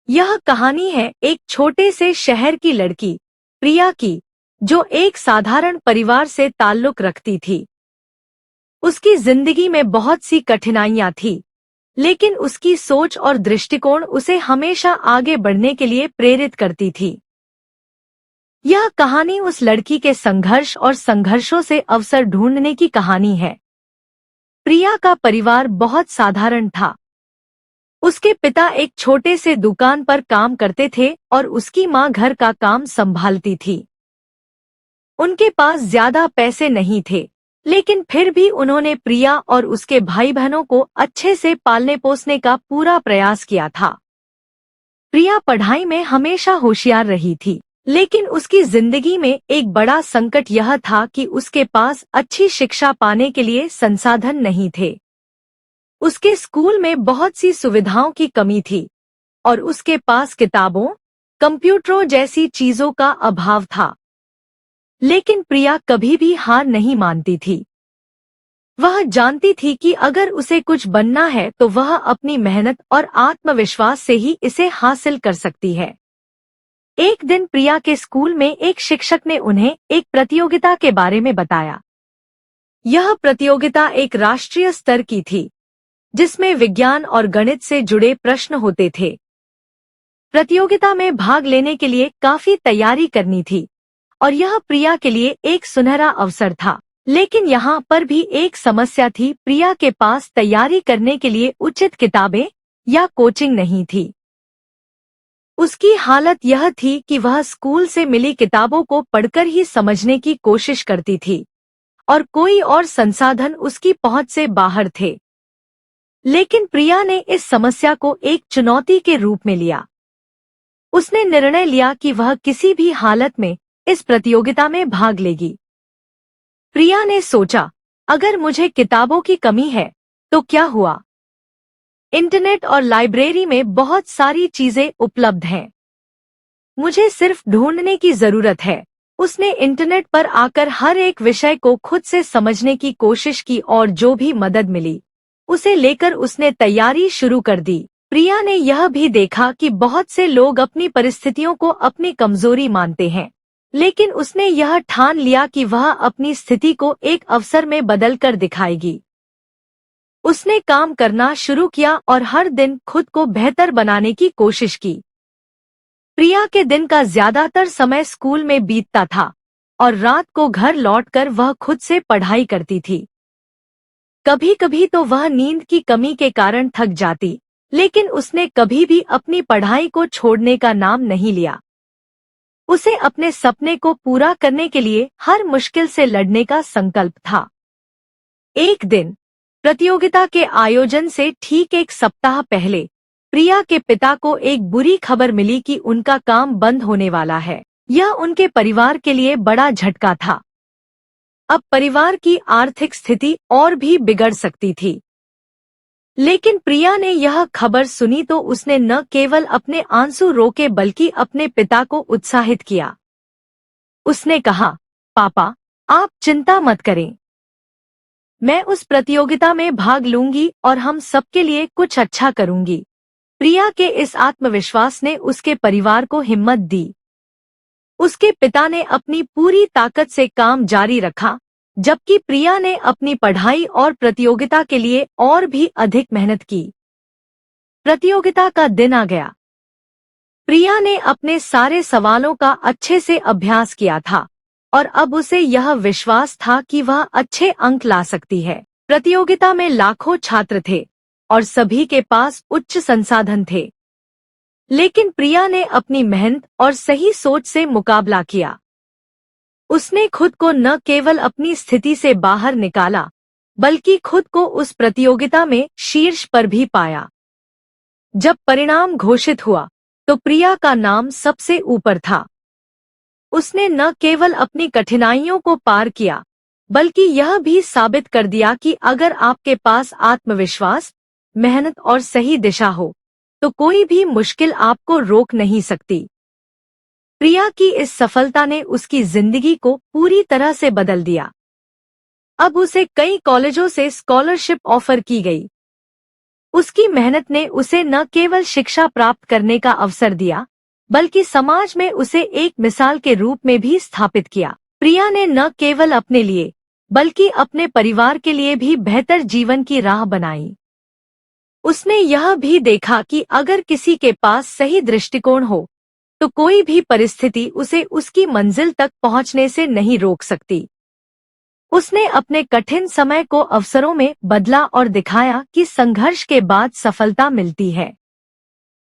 यह कहानी है एक छोटे से शहर की लड़की प्रिया की, जो एक साधारण परिवार से ताल्लुक रखती थी। उसकी जिंदगी में बहुत सी कठिनाइयां थी, लेकिन उसकी सोच और दृष्टिकोण उसे हमेशा आगे बढ़ने के लिए प्रेरित करती थी। यह कहानी उस लड़की के संघर्ष और संघर्षों से अवसर ढूंढने की कहानी है। प्रिया का परिवार बहुत साधारण था। उसके पिता एक छोटे से दुकान पर काम करते थे और उसकी मां घर का काम संभालती थी। उनके पास ज्यादा पैसे नहीं थे, लेकिन फिर भी उन्होंने प्रिया और उसके भाई बहनों को अच्छे से पालने पोसने का पूरा प्रयास किया था। प्रिया पढ़ाई में हमेशा होशियार रही थी, लेकिन उसकी जिंदगी में एक बड़ा संकट यह था कि उसके पास अच्छी शिक्षा पाने के लिए संसाधन नहीं थे। उसके स्कूल में बहुत सी सुविधाओं की कमी थी और उसके पास किताबों, कंप्यूटरों जैसी चीजों का अभाव था। लेकिन प्रिया कभी भी हार नहीं मानती थी। वह जानती थी कि अगर उसे कुछ बनना है तो वह अपनी मेहनत और आत्मविश्वास से ही इसे हासिल कर सकती है। एक दिन प्रिया के स्कूल में एक शिक्षक ने उन्हें एक प्रतियोगिता के बारे में बताया। यह प्रतियोगिता एक राष्ट्रीय स्तर की थी, जिसमें विज्ञान और गणित से जुड़े प्रश्न होते थे। प्रतियोगिता में भाग लेने के लिए काफी तैयारी करनी थी और यह प्रिया के लिए एक सुनहरा अवसर था। लेकिन यहाँ पर भी एक समस्या थी। प्रिया के पास तैयारी करने के लिए उचित किताबें या कोचिंग नहीं थी। उसकी हालत यह थी कि वह स्कूल से मिली किताबों को पढ़कर ही समझने की कोशिश करती थी और कोई और संसाधन उसकी पहुंच से बाहर थे। लेकिन प्रिया ने इस समस्या को एक चुनौती के रूप में लिया। उसने निर्णय लिया कि वह किसी भी हालत में इस प्रतियोगिता में भाग लेगी। प्रिया ने सोचा, अगर मुझे किताबों की कमी है तो क्या हुआ? इंटरनेट और लाइब्रेरी में बहुत सारी चीजें उपलब्ध हैं। मुझे सिर्फ ढूंढने की जरूरत है। उसने इंटरनेट पर आकर हर एक विषय को खुद से समझने की कोशिश की और जो भी मदद मिली उसे लेकर उसने तैयारी शुरू कर दी। प्रिया ने यह भी देखा कि बहुत से लोग अपनी परिस्थितियों को अपनी कमजोरी मानते हैं, लेकिन उसने यह ठान लिया कि वह अपनी स्थिति को एक अवसर में बदलकर दिखाएगी। उसने काम करना शुरू किया और हर दिन खुद को बेहतर बनाने की कोशिश की। प्रिया के दिन का ज्यादातर समय स्कूल में बीतता था और रात को घर लौटकर वह खुद से पढ़ाई करती थी। कभी कभी तो वह नींद की कमी के कारण थक जाती, लेकिन उसने कभी भी अपनी पढ़ाई को छोड़ने का नाम नहीं लिया। उसे अपने सपने को पूरा करने के लिए हर मुश्किल से लड़ने का संकल्प था। एक दिन प्रतियोगिता के आयोजन से ठीक एक सप्ताह पहले प्रिया के पिता को एक बुरी खबर मिली कि उनका काम बंद होने वाला है। यह उनके परिवार के लिए बड़ा झटका था। अब परिवार की आर्थिक स्थिति और भी बिगड़ सकती थी। लेकिन प्रिया ने यह खबर सुनी तो उसने न केवल अपने आंसू रोके बल्कि अपने पिता को उत्साहित किया। उसने कहा, पापा, आप चिंता मत करें। मैं उस प्रतियोगिता में भाग लूंगी और हम सबके लिए कुछ अच्छा करूंगी। प्रिया के इस आत्मविश्वास ने उसके परिवार को हिम्मत दी। उसके पिता ने अपनी पूरी ताकत से काम जारी रखा, जबकि प्रिया ने अपनी पढ़ाई और प्रतियोगिता के लिए और भी अधिक मेहनत की। प्रतियोगिता का दिन आ गया। प्रिया ने अपने सारे सवालों का अच्छे से अभ्यास किया था और अब उसे यह विश्वास था कि वह अच्छे अंक ला सकती है। प्रतियोगिता में लाखों छात्र थे और सभी के पास उच्च संसाधन थे, लेकिन प्रिया ने अपनी मेहनत और सही सोच से मुकाबला किया। उसने खुद को न केवल अपनी स्थिति से बाहर निकाला, बल्कि खुद को उस प्रतियोगिता में शीर्ष पर भी पाया। जब परिणाम घोषित हुआ तो प्रिया का नाम सबसे ऊपर था। उसने न केवल अपनी कठिनाइयों को पार किया, बल्कि यह भी साबित कर दिया कि अगर आपके पास आत्मविश्वास, मेहनत और सही दिशा हो, तो कोई भी मुश्किल आपको रोक नहीं सकती। प्रिया की इस सफलता ने उसकी जिंदगी को पूरी तरह से बदल दिया। अब उसे कई कॉलेजों से स्कॉलरशिप ऑफर की गई। उसकी मेहनत ने उसे न केवल शिक्षा प्राप्त करने का अवसर दिया, बल्कि समाज में उसे एक मिसाल के रूप में भी स्थापित किया। प्रिया ने न केवल अपने लिए, बल्कि अपने परिवार के लिए भी बेहतर जीवन की राह बनाई। उसने यह भी देखा कि अगर किसी के पास सही दृष्टिकोण हो, तो कोई भी परिस्थिति उसे उसकी मंजिल तक पहुंचने से नहीं रोक सकती। उसने अपने कठिन समय को अवसरों में बदला और दिखाया कि संघर्ष के बाद सफलता मिलती है।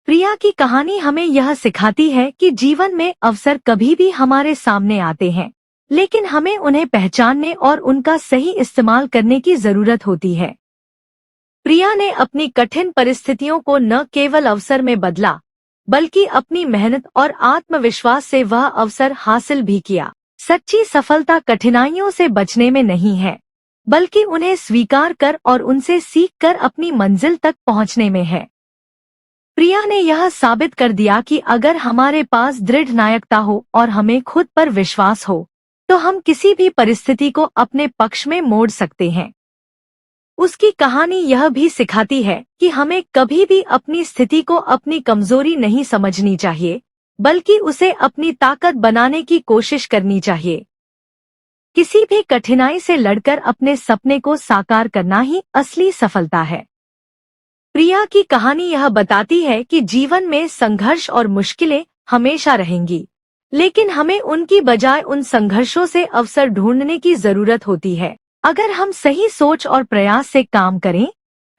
प्रिया की कहानी हमें यह सिखाती है कि जीवन में अवसर कभी भी हमारे सामने आते हैं, लेकिन हमें उन्हें पहचानने और उनका सही इस्तेमाल करने की जरूरत होती है। प्रिया ने अपनी कठिन परिस्थितियों को न केवल अवसर में बदला, बल्कि अपनी मेहनत और आत्मविश्वास से वह अवसर हासिल भी किया। सच्ची सफलता कठिनाइयों से बचने में नहीं है, बल्कि उन्हें स्वीकार कर और उनसे सीख कर अपनी मंजिल तक पहुंचने में है। प्रिया ने यह साबित कर दिया कि अगर हमारे पास दृढ़ नायकता हो और हमें खुद पर विश्वास हो, तो हम किसी भी परिस्थिति को अपने पक्ष में मोड़ सकते हैं। उसकी कहानी यह भी सिखाती है कि हमें कभी भी अपनी स्थिति को अपनी कमजोरी नहीं समझनी चाहिए, बल्कि उसे अपनी ताकत बनाने की कोशिश करनी चाहिए। किसी भी कठिनाई से लड़कर अपने सपने को साकार करना ही असली सफलता है। प्रिया की कहानी यह बताती है कि जीवन में संघर्ष और मुश्किलें हमेशा रहेंगी, लेकिन हमें उनकी बजाय उन संघर्षों से अवसर ढूंढने की जरूरत होती है। अगर हम सही सोच और प्रयास से काम करें,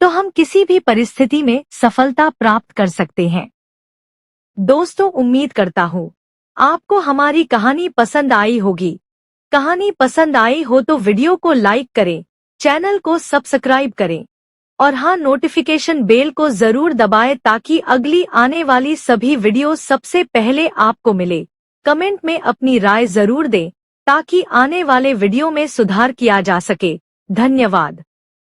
तो हम किसी भी परिस्थिति में सफलता प्राप्त कर सकते हैं। दोस्तों, उम्मीद करता हूँ आपको हमारी कहानी पसंद आई होगी। कहानी पसंद आई हो तो वीडियो को लाइक करें, चैनल को सब्सक्राइब करें और हाँ, नोटिफिकेशन बेल को जरूर दबाएं ताकि अगली आने वाली सभी वीडियो सबसे पहले आपको मिले। कमेंट में अपनी राय जरूर दें ताकि आने वाले वीडियो में सुधार किया जा सके। धन्यवाद।